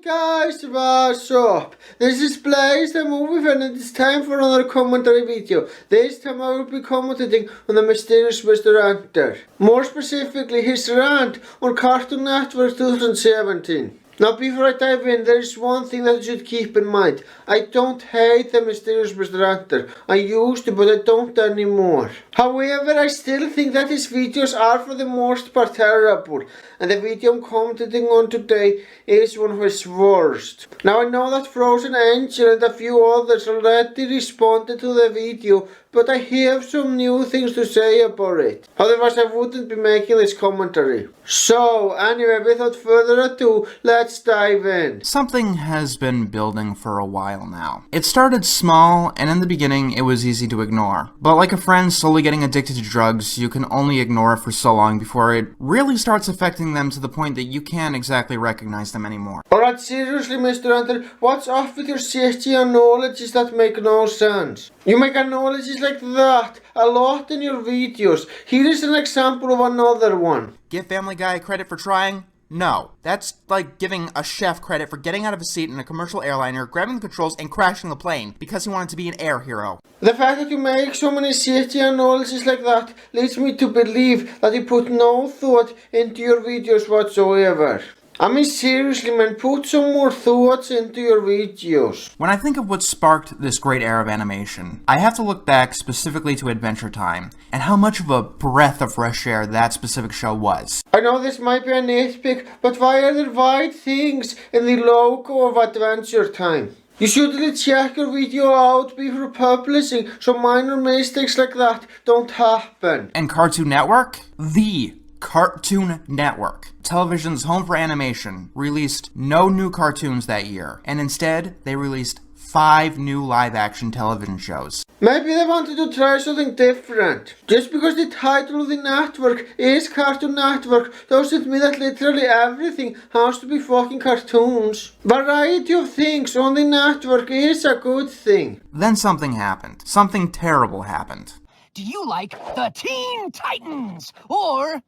guys, what's up? This is Blaze the Movie Fan and it's time for another commentary video. This time I will be commenting on the mysterious Mr. Enter. More specifically his rant on Cartoon Network 2017. Now before I dive in, there is one thing that you should keep in mind. I don't hate the mysterious Mr. Enter. I used to, but I don't anymore. However, I still think that his videos are for the most part terrible, and the video I'm commenting on today is one of his worst. Now I know that Frozen Angel and a few others already responded to the video, but I have some new things to say about it. Otherwise I wouldn't be making this commentary. So anyway, without further ado, let's dive in. Something has been building for a while now. It started small, and in the beginning it was easy to ignore. But like a friend slowly getting addicted to drugs, you can only ignore it for so long before it really starts affecting them to the point that you can't exactly recognize them anymore. Alright, seriously Mr. Enter, what's off with your shitty analogies that make no sense? You make analogies like that a lot in your videos. Here is an example of another one. Give Family Guy credit for trying? No. That's like giving a chef credit for getting out of a seat in a commercial airliner, grabbing the controls, and crashing the plane because he wanted to be an air hero. The fact that you make so many shitty analogies like that leads me to believe that you put no thought into your videos whatsoever. I mean seriously man, put some more thoughts into your videos. When I think of what sparked this great era of animation, I have to look back specifically to Adventure Time, and how much of a breath of fresh air that specific show was. I know this might be a nitpick, but why are there white things in the logo of Adventure Time? You should really check your video out before publishing so minor mistakes like that don't happen. And Cartoon Network? The Cartoon Network, television's home for animation, released no new cartoons that year, and instead they released 5 new live-action television shows. Maybe they wanted to try something different. Just because the title of the network is Cartoon Network doesn't mean that literally everything has to be fucking cartoons. Variety of things on the network is a good thing. Then something happened. Something terrible happened. Do you like the Teen Titans or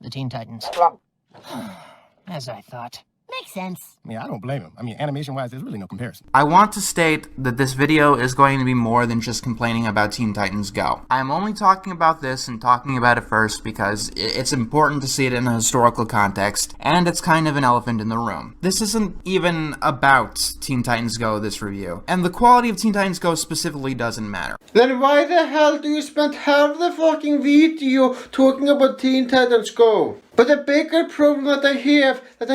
the Teen Titans? As I thought. Makes sense. I mean, I don't blame him. I mean, animation-wise, there's really no comparison. I want to state that this video is going to be more than just complaining about Teen Titans Go. I'm only talking about this and talking about it first because it's important to see it in a historical context, and it's kind of an elephant in the room. This isn't even about Teen Titans Go, this review, and the quality of Teen Titans Go specifically doesn't matter. Then why the hell do you spend half the fucking video talking about Teen Titans Go? But the bigger problem that I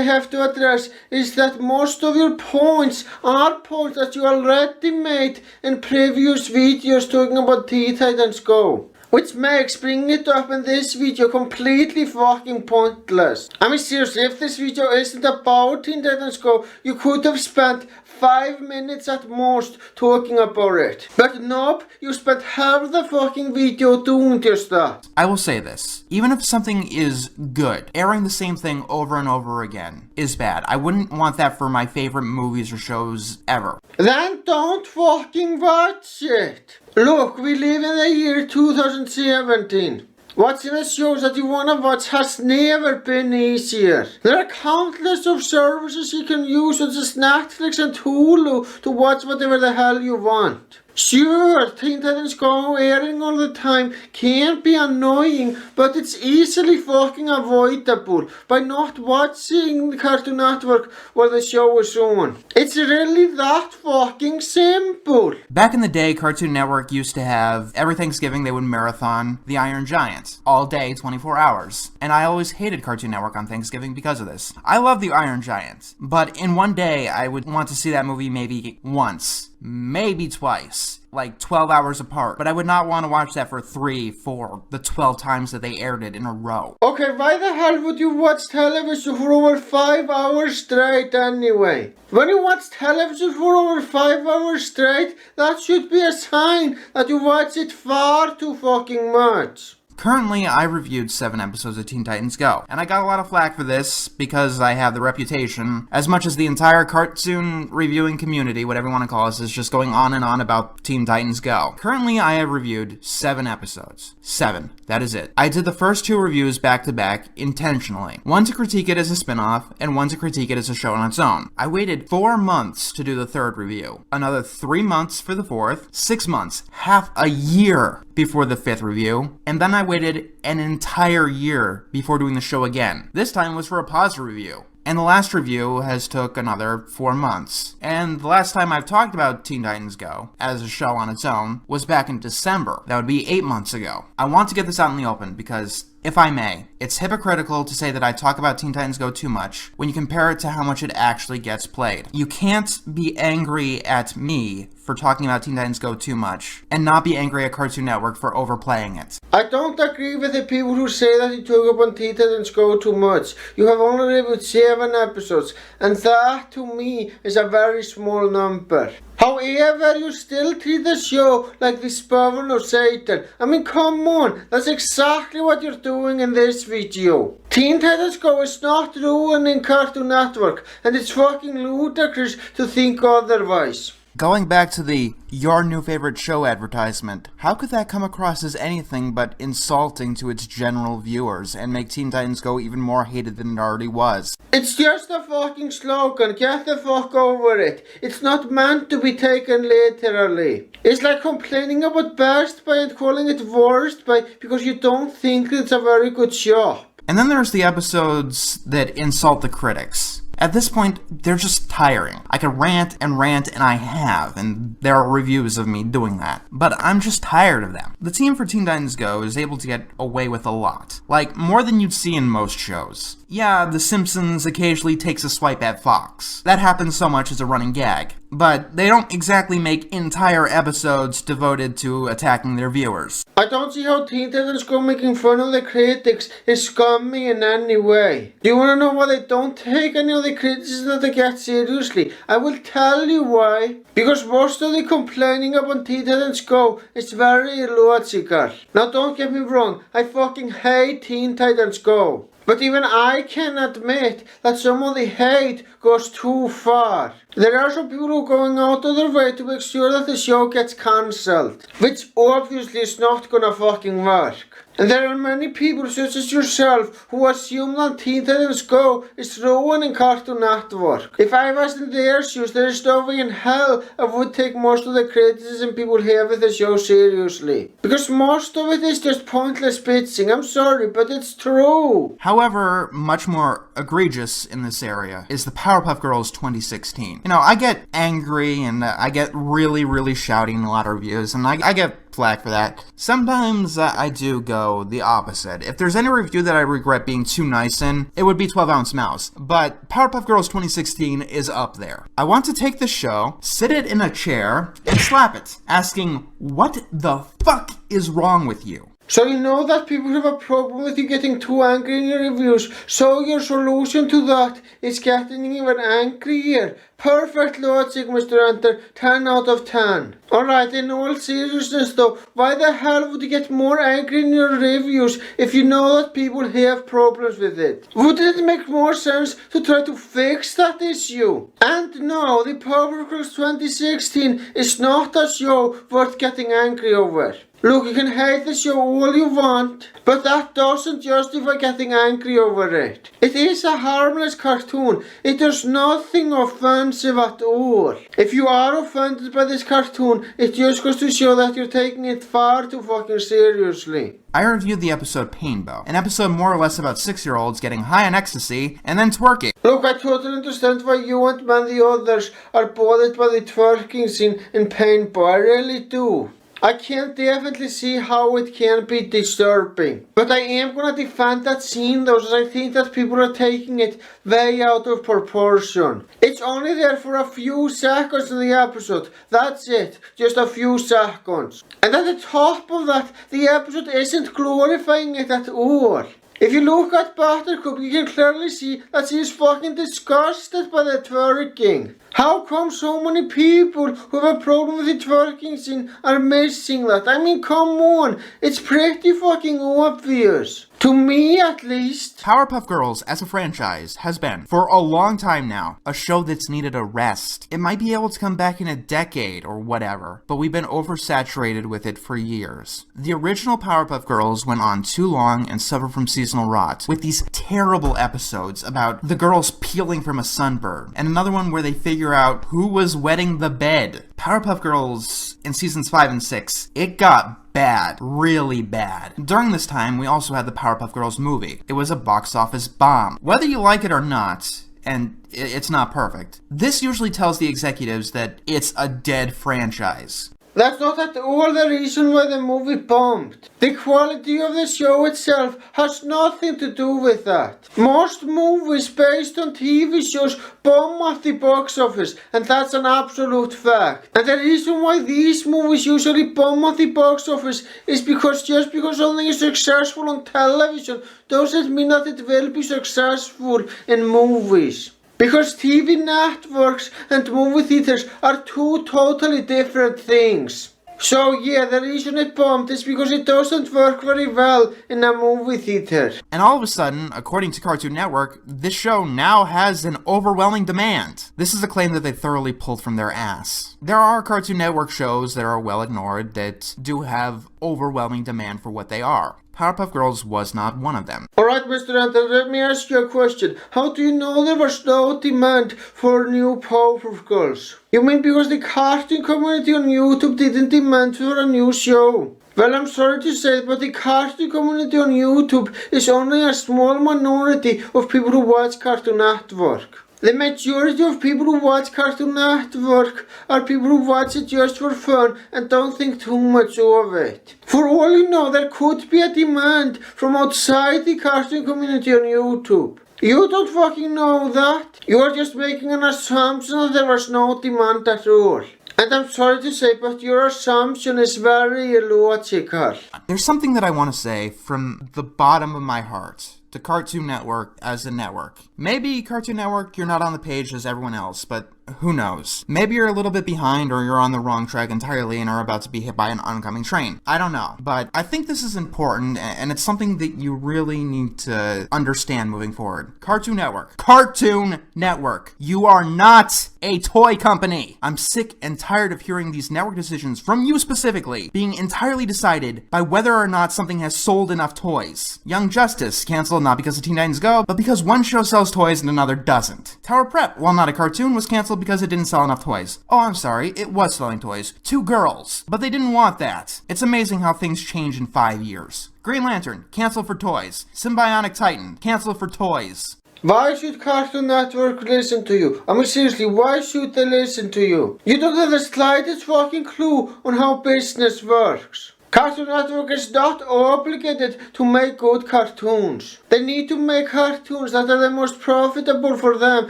have to address is that most of your points are points that you already made in previous videos talking about Teen Titans Go. Which makes bringing it up in this video completely fucking pointless. I mean seriously, if this video isn't about Teen Titans Go, you could have spent 5 minutes at most talking about it. But nope, you spent half the fucking video doing just that. I will say this, even if something is good, airing the same thing over and over again is bad. I wouldn't want that for my favorite movies or shows ever. Then don't fucking watch it. Look, we live in the year 2017. Watching the shows that you wanna watch has never been easier. There are countless of services you can use such as Netflix and Hulu to watch whatever the hell you want. Sure, Teen Titans Go airing all the time can be annoying, but it's easily fucking avoidable by not watching the Cartoon Network while the show is on. It's really that fucking simple. Back in the day, Cartoon Network used to have, every Thanksgiving they would marathon The Iron Giant, all day, 24 hours. And I always hated Cartoon Network on Thanksgiving because of this. I love The Iron Giant, but in one day I would want to see that movie maybe once, maybe twice, like 12 hours apart, but I would not want to watch that for 3, 4, the 12 times that they aired it in a row. Okay, why the hell would you watch television for over 5 hours straight anyway? When you watch television for over 5 hours straight, that should be a sign that you watch it far too fucking much. Currently, I reviewed 7 episodes of Teen Titans Go, and I got a lot of flack for this because I have the reputation, as much as the entire cartoon reviewing community, whatever you want to call us, is just going on and on about Teen Titans Go. Currently, I have reviewed 7 episodes. 7. That is it. I did the first 2 reviews back to back intentionally. One to critique it as a spin-off, and one to critique it as a show on its own. I waited 4 months to do the 3rd review, another 3 months for the 4th, 6 months, half a year before the 5th review, and then I waited an entire year before doing the show again. This time was for a positive review. And the last review has took another 4 months. And the last time I've talked about Teen Titans Go, as a show on its own, was back in December. That would be 8 months ago. I want to get this out in the open because, if I may, it's hypocritical to say that I talk about Teen Titans Go too much when you compare it to how much it actually gets played. You can't be angry at me for talking about Teen Titans Go too much, and not be angry at Cartoon Network for overplaying it. I don't agree with the people who say that you talk about Teen Titans Go too much. You have only reviewed 7 episodes, and that to me is a very small number. However, you still treat the show like the spawn of Satan. I mean, come on, that's exactly what you're doing in this video. Teen Titans Go is not ruining Cartoon Network, and it's fucking ludicrous to think otherwise. Going back to the your new favorite show advertisement, how could that come across as anything but insulting to its general viewers and make Teen Titans Go even more hated than it already was? It's just a fucking slogan, get the fuck over it. It's not meant to be taken literally. It's like complaining about Best Buy and calling it Worst Buy because you don't think it's a very good show. And then there's the episodes that insult the critics. At this point, they're just tiring. I could rant, and I have, and there are reviews of me doing that. But I'm just tired of them. The team for Teen Titans Go is able to get away with a lot. Like, more than you'd see in most shows. Yeah, The Simpsons occasionally takes a swipe at Fox. That happens so much as a running gag. But they don't exactly make entire episodes devoted to attacking their viewers. I don't see how Teen Titans Go making fun of the critics is scummy in any way. Do you want to know why they don't take any of the criticism that they get seriously? I will tell you why. Because most of the complaining about Teen Titans Go is very illogical. Now don't get me wrong, I fucking hate Teen Titans Go. But even I can admit that some of the hate goes too far. There are some people who are going out of their way to make sure that the show gets cancelled, which obviously is not gonna fucking work. And there are many people such as yourself who assume that Teen Titans Go is ruining Cartoon Network. If I was in their shoes, there is no way in hell I would take most of the criticism people have with the show seriously. Because most of it is just pointless bitching. I'm sorry, but it's true. However, much more egregious in this area is the Powerpuff Girls 2016. You know, I get angry and I get really shouty in a lot of reviews, and I get flack for that. Sometimes I do go the opposite. If there's any review that I regret being too nice in, it would be 12 Ounce Mouse. But Powerpuff Girls 2016 is up there. I want to take the show, sit it in a chair, and slap it, asking, what the fuck is wrong with you? So you know that people have a problem with you getting too angry in your reviews, so your solution to that is getting even angrier. Perfect logic, Mr. Enter, 10 out of 10. Alright, in all seriousness though, why the hell would you get more angry in your reviews if you know that people have problems with it? Wouldn't it make more sense to try to fix that issue? And no, the Powerpuff Girls 2016 is not a show worth getting angry over. Look, you can hate the show all you want, but that doesn't justify getting angry over it. It is a harmless cartoon. It does nothing offensive at all. If you are offended by this cartoon, it just goes to show that you're taking it far too fucking seriously. I reviewed the episode Painbow, an episode more or less about 6-year-olds getting high on ecstasy and then twerking. Look, I totally understand why you and many others are bothered by the twerking scene in Painbow. I really do. I can definitely see how it can be disturbing. But I am gonna defend that scene though, as I think that people are taking it way out of proportion. It's only there for a few seconds in the episode. That's it. Just a few seconds. And at the top of that, the episode isn't glorifying it at all. If you look at Buttercup, you can clearly see that she is fucking disgusted by the twerking. How come so many people who have a problem with the twerking scene are missing that? I mean, come on, it's pretty fucking obvious. To me, at least. Powerpuff Girls, as a franchise, has been, for a long time now, a show that's needed a rest. It might be able to come back in a decade or whatever, but we've been oversaturated with it for years. The original Powerpuff Girls went on too long and suffered from seasonal rot, with these terrible episodes about the girls peeling from a sunburn, and another one where they figure out who was wetting the bed. Powerpuff Girls, in seasons 5 and 6, it got bad. Really bad. During this time, we also had the Powerpuff Girls movie. It was a box office bomb. Whether you like it or not, and it's not perfect, this usually tells the executives that it's a dead franchise. That's not at all the reason why the movie bombed. The quality of the show itself has nothing to do with that. Most movies based on TV shows bomb at the box office, and that's an absolute fact. And the reason why these movies usually bomb at the box office is because just because something is successful on television doesn't mean that it will be successful in movies. Because TV networks and movie theaters are two totally different things. So yeah, the reason it bombed is because it doesn't work very well in a movie theater. And all of a sudden, according to Cartoon Network, this show now has an overwhelming demand. This is a claim that they thoroughly pulled from their ass. There are Cartoon Network shows that are well ignored that do have overwhelming demand for what they are. Powerpuff Girls was not one of them. Alright, Mr. Rant, let me ask you a question. How do you know there was no demand for new Powerpuff Girls? You mean because the cartoon community on YouTube didn't demand for a new show? Well, I'm sorry to say, but the cartoon community on YouTube is only a small minority of people who watch Cartoon Network. The majority of people who watch Cartoon Network are people who watch it just for fun and don't think too much of it. For all you know, there could be a demand from outside the cartoon community on YouTube. You don't fucking know that. You are just making an assumption that there was no demand at all. And I'm sorry to say, but your assumption is very illogical. There's something that I want to say from the bottom of my heart to Cartoon Network as a network. Maybe Cartoon Network, you're not on the page as everyone else, but who knows? Maybe you're a little bit behind or you're on the wrong track entirely and are about to be hit by an oncoming train. I don't know. But I think this is important and it's something that you really need to understand moving forward. Cartoon Network. Cartoon Network. You are not a toy company. I'm sick and tired of hearing these network decisions from you specifically being entirely decided by whether or not something has sold enough toys. Young Justice canceled not because of Teen Titans Go, but because one show sells toys and another doesn't. Tower Prep, while not a cartoon, was canceled because it didn't sell enough toys. Oh, I'm sorry, it was selling toys. 2 girls. But they didn't want that. It's amazing how things change in 5 years. Green Lantern, canceled for toys. Symbionic Titan, canceled for toys. Why should Cartoon Network listen to you? I mean seriously, why should they listen to you? You don't have the slightest fucking clue on how business works. Cartoon Network is not obligated to make good cartoons. They need to make cartoons that are the most profitable for them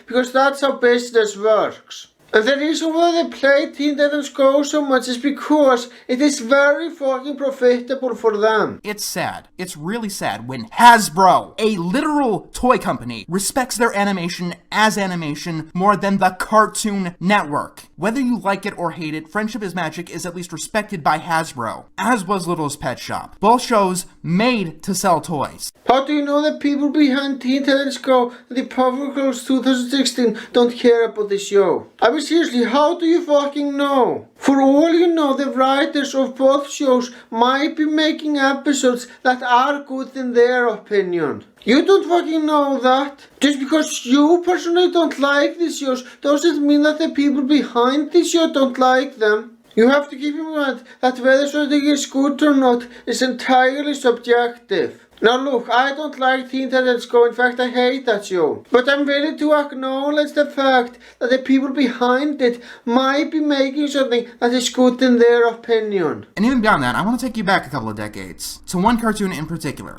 because that's how business works. And the reason why they play Teen Titans Go so much is because it is very fucking profitable for them. It's sad. It's really sad when Hasbro, a literal toy company, respects their animation as animation more than the Cartoon Network. Whether you like it or hate it, Friendship is Magic is at least respected by Hasbro, as was Littlest Pet Shop. Both shows made to sell toys. How do you know that people behind Teen Titans Go and the Powerpuff Girls 2016 don't care about the show? I mean seriously, how do you fucking know? For all you know, the writers of both shows might be making episodes that are good in their opinion. You don't fucking know that. Just because you personally don't like these shows doesn't mean that the people behind the show don't like them. You have to keep in mind that whether something is good or not is entirely subjective. Now look, I don't like Teen Titans Go, in fact I hate that show. But I'm willing to acknowledge the fact that the people behind it might be making something that is good in their opinion. And even beyond that, I want to take you back a couple of decades, to one cartoon in particular.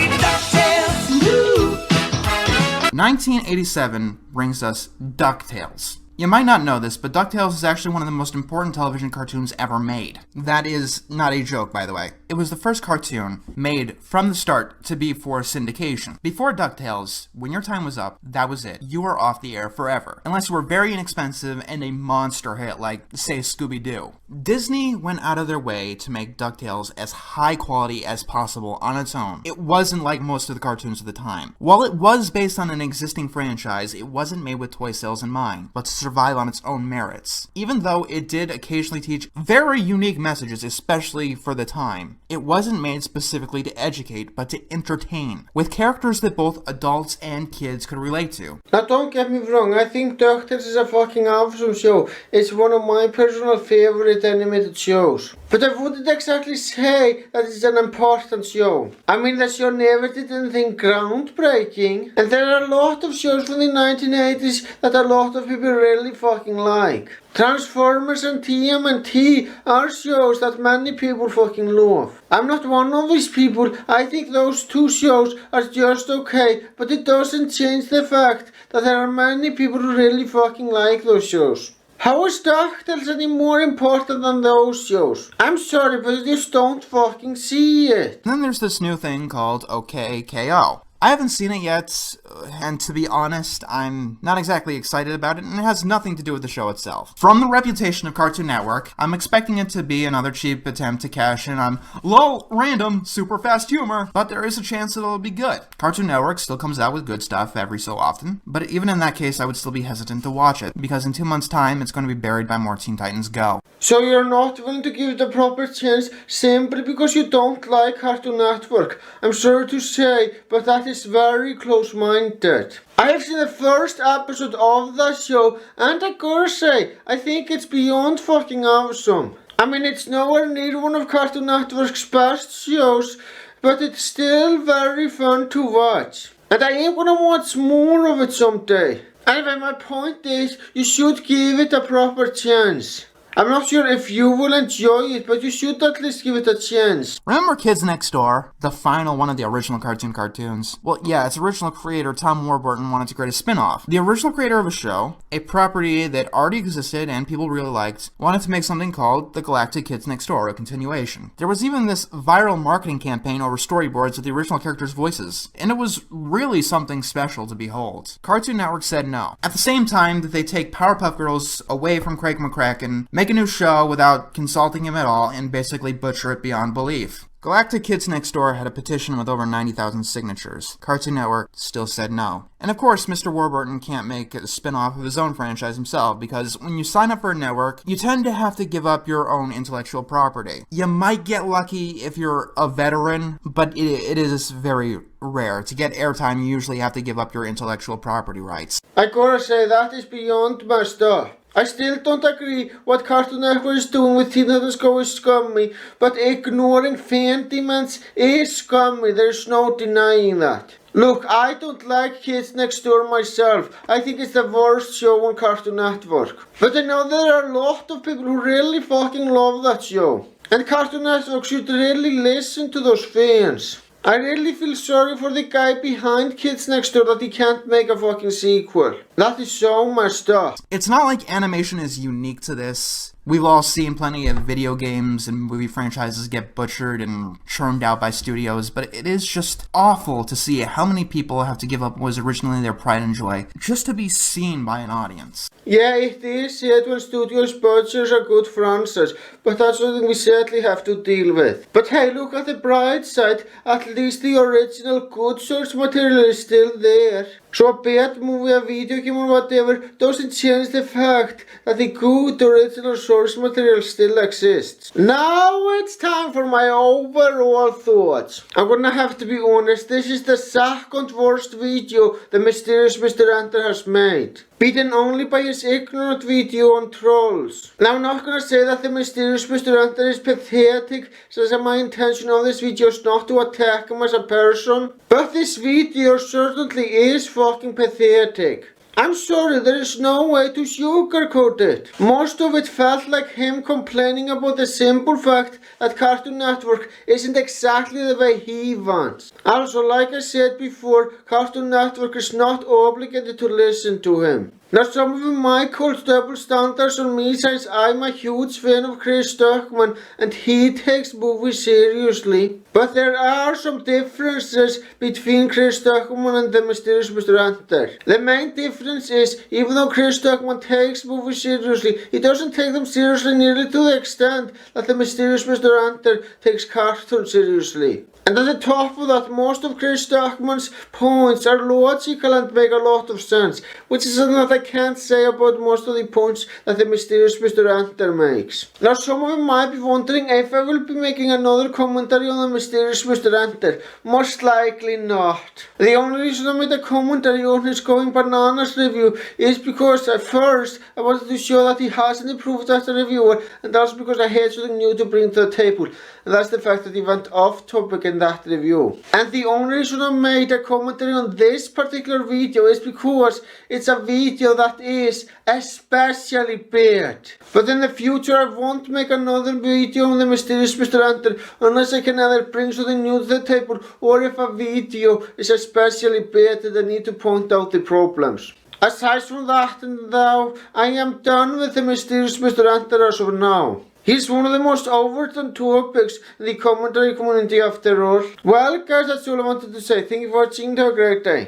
1987 brings us DuckTales. You might not know this, but DuckTales is actually one of the most important television cartoons ever made. That is not a joke, by the way. It was the first cartoon made from the start to be for syndication. Before DuckTales, when your time was up, that was it. You were off the air forever. Unless you were very inexpensive and a monster hit like, say, Scooby-Doo. Disney went out of their way to make DuckTales as high quality as possible on its own. It wasn't like most of the cartoons of the time. While it was based on an existing franchise, it wasn't made with toy sales in mind, but to survive on its own merits. Even though it did occasionally teach very unique messages, especially for the time, it wasn't made specifically to educate, but to entertain, with characters that both adults and kids could relate to. Now don't get me wrong, I think DuckTales is a fucking awesome show. It's one of my personal favorite animated shows. But I wouldn't exactly say that it's an important show. I mean, the show never did anything groundbreaking, and there are a lot of shows from the 1980s that a lot of people really fucking like. Transformers and TMNT are shows that many people fucking love. I'm not one of these people. I think those two shows are just okay, but it doesn't change the fact that there are many people who really fucking like those shows. How is DuckTales any more important than those shows? I'm sorry, but you just don't fucking see it. And then there's this new thing called OKKO. I haven't seen it yet, and to be honest, I'm not exactly excited about it, and it has nothing to do with the show itself. From the reputation of Cartoon Network, I'm expecting it to be another cheap attempt to cash in on LOL, random, super fast humor, but there is a chance it'll be good. Cartoon Network still comes out with good stuff every so often, but even in that case, I would still be hesitant to watch it, because in 2 months' time, it's going to be buried by more Teen Titans Go. So you're not willing to give it a proper chance simply because you don't like Cartoon Network? I'm sorry to say, but that is very close-minded. I have seen the first episode of that show, and I gotta say, I think it's beyond fucking awesome. I mean, it's nowhere near one of Cartoon Network's best shows, but it's still very fun to watch. And I am gonna watch more of it someday. Anyway, my point is, you should give it a proper chance. I'm not sure if you will enjoy it, but you should at least give it a chance. Remember Kids Next Door? The final one of the original cartoons? Well, yeah, its original creator, Tom Warburton, wanted to create a spin-off. The original creator of a show, a property that already existed and people really liked, wanted to make something called The Galactic Kids Next Door, a continuation. There was even this viral marketing campaign over storyboards with the original characters' voices, and it was really something special to behold. Cartoon Network said no. At the same time that they take Powerpuff Girls away from Craig McCracken, make a new show without consulting him at all, and basically butcher it beyond belief. Galactic Kids Next Door had a petition with over 90,000 signatures. Cartoon Network still said no. And of course, Mr. Warburton can't make a spin-off of his own franchise himself, because when you sign up for a network, you tend to have to give up your own intellectual property. You might get lucky if you're a veteran, but it is very rare. To get airtime, you usually have to give up your intellectual property rights. I gotta say, that is beyond my stuff. I still don't agree what Cartoon Network is doing with Teen Titans Go is scummy, but ignoring fan demands is scummy, there's no denying that. Look, I don't like Kids Next Door myself. I think it's the worst show on Cartoon Network. But I know there are a lot of people who really fucking love that show. And Cartoon Network should really listen to those fans. I really feel sorry for the guy behind Kids Next Door that he can't make a fucking sequel. That is so messed up. It's not like animation is unique to this. We've all seen plenty of video games and movie franchises get butchered and churned out by studios, but it is just awful to see how many people have to give up what was originally their pride and joy just to be seen by an audience. Yeah, it is sad when studios butchers a good franchise, but that's something we sadly have to deal with. But hey, look at the bright side, at least the original good source material is still there. So a bad movie, a video game or whatever doesn't change the fact that the good original source material still exists. Now it's time for my overall thoughts. I'm gonna have to be honest, this is the second worst video the Mysterious Mr. Enter has made, beaten only by his ignorant video on trolls. Now I'm not gonna say that the Mysterious Mr. Enter is pathetic, since my intention of this video is not to attack him as a person, but this video certainly is fucking pathetic. I'm sorry, there is no way to sugarcoat it. Most of it felt like him complaining about the simple fact that Cartoon Network isn't exactly the way he wants. Also, like I said before, Cartoon Network is not obligated to listen to him. Now some of you might call double standards on me since I'm a huge fan of Chris Duckman and he takes movies seriously. But there are some differences between Chris Duckman and the Mysterious Mr. Enter. The main difference is, even though Chris Duckman takes movies seriously, he doesn't take them seriously nearly to the extent that the Mysterious Mr. Enter takes cartoons seriously. And at the top of that, most of Chris Duckman's points are logical and make a lot of sense, which is something that I can't say about most of the points that the Mysterious Mr. Enter makes. Now some of you might be wondering if I will be making another commentary on the Mysterious Mr. Enter. Most likely not. The only reason I made a commentary on his Going Bananas review is because at first I wanted to show that he hasn't improved as a reviewer, and also because I had something new to bring to the table, and that's the fact that he went off topic in that review. And the only reason I made a commentary on this particular video is because it's a video that is especially bad. But in the future I won't make another video on the Mysterious Mr. Enter unless I can either bring something new to the table, or if a video is especially bad that I need to point out the problems. Aside from that, though, I am done with the Mysterious Mr. Enter as of now. He's one of the most overdone topics in the commentary community after all. Well guys, that's all I wanted to say. Thank you for watching and have a great day.